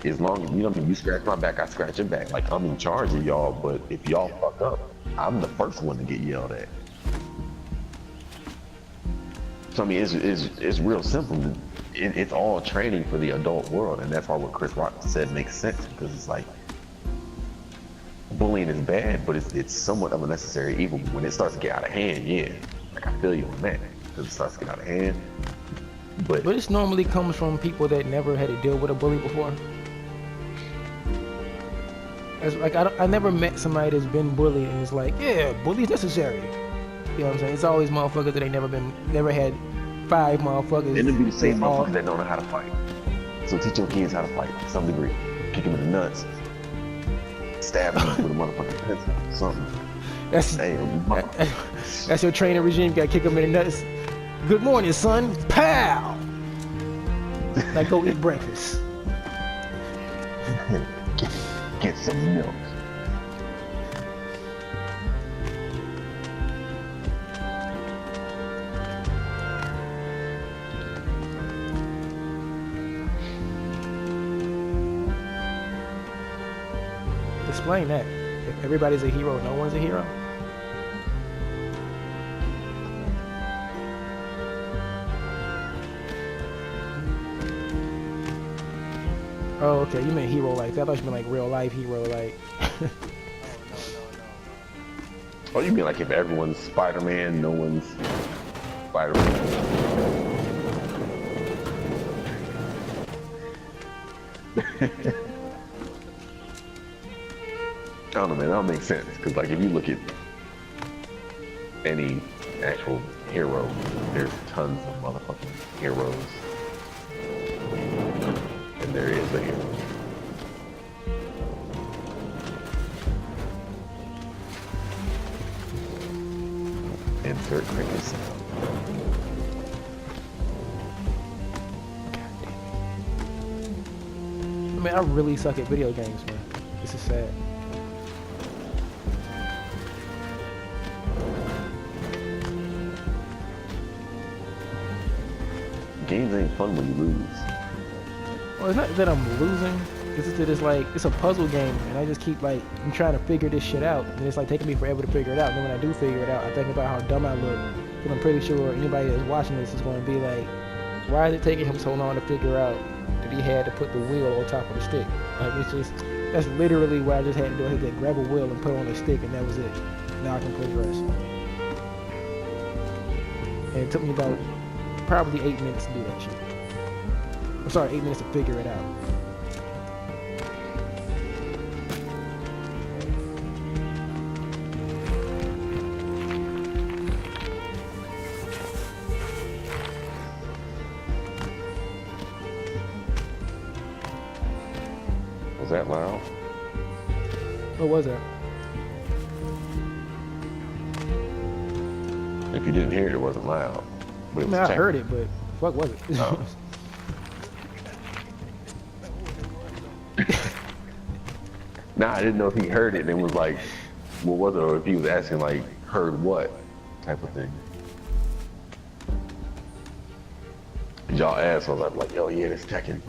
as long as, you know what I mean, you scratch my back, I scratch your back. Like, I'm in charge of y'all, but if y'all fuck up, I'm the first one to get yelled at. So, I mean, it's real simple. It's all training for the adult world, and that's why what Chris Rock said makes sense, because it's like, bullying is bad, but it's somewhat of a necessary evil. When it starts to get out of hand, yeah, like, I feel you on that, because it starts to get out of hand. But this normally comes from people that never had to deal with a bully before. As, like, I never met somebody that's been bullied and it's like, yeah, bully's necessary. You know what I'm saying? It's always motherfuckers that never had 5 motherfuckers. And it'll be the same motherfuckers that don't know how to fight. So teach your kids how to fight to some degree. Kick them in the nuts. Stab them with a motherfucking pencil. Something. That's your training regime. You gotta kick them in the nuts. Good morning, son. Pow! Like, go eat breakfast. Get some milk. Explain that. If everybody's a hero, no one's a hero. Oh, okay. You meant hero like that. I thought you meant like real life hero like. Oh, you mean like if everyone's Spider-Man, no one's Spider-Man? I don't know, man. That don't make sense. Because, like, if you look at any actual hero, there's tons of motherfucking heroes. And there is a hero. Insert cricket sound. I mean, I really suck at video games, man. This is sad. Games ain't fun when you lose. Well, it's not that I'm losing. It's just that it's like, it's a puzzle game, and I just keep, like, I'm trying to figure this shit out. And it's, like, taking me forever to figure it out. And then when I do figure it out, I think about how dumb I look. Because I'm pretty sure anybody that's watching this is going to be like, why is it taking him so long to figure out that he had to put the wheel on top of the stick? Like, it's just, that's literally what I just had to do. I had to grab a wheel and put it on a stick, and that was it. Now I can progress. And it took me about probably 8 minutes to do that shit. I'm sorry, 8 minutes to figure it out. Was that loud? What was that? If you didn't hear it, it wasn't loud. But it I mean, was I heard it, but fuck was it? Oh. Nah, I didn't know if he heard it and it was like, what was it? Or if he was asking like, heard what type of thing. And y'all asked, I was like, oh yeah, that's checking.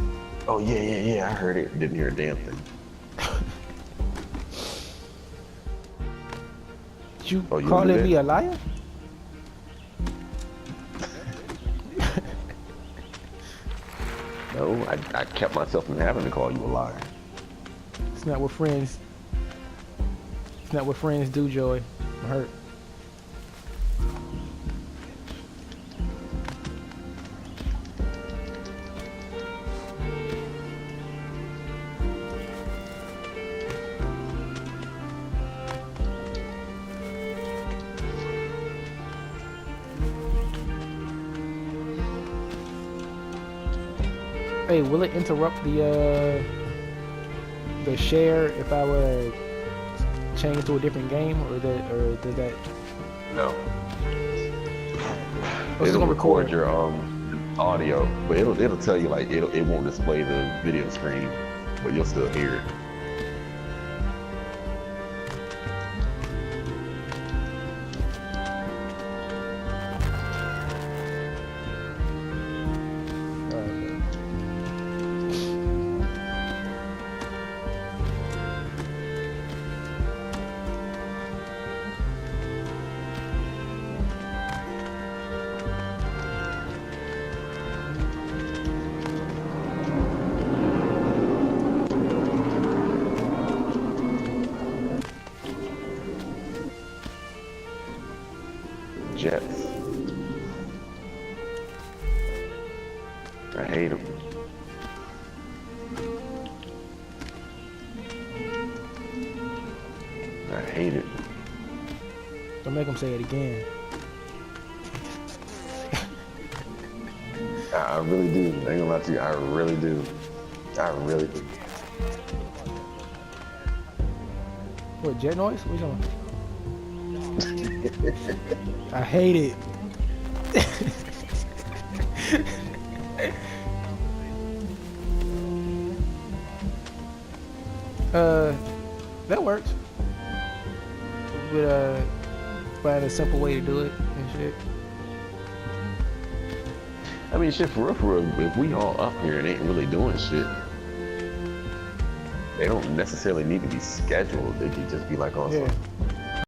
Oh yeah, I heard it. Didn't hear a damn thing. You Oh, you calling do that? me a liar? No, I kept myself from having to call you a liar. It's not what friends. It's not what friends do, Joey. I'm hurt. Hey, will it interrupt the share if I were to change to a different game, or does that? No. It's It'll gonna record record. your audio, but it'll tell you like it won't display the video screen, but you'll still hear it. Jets. I hate them. I hate it. Don't make him say it again. I really do. I ain't gonna lie to you. I really do. I really do. What, jet noise? What you talking about? I hate it. That works. But find a simple way to do it and shit. I mean, shit, for real, if we all up here and ain't really doing shit, they don't necessarily need to be scheduled. They could just be like on Yeah. some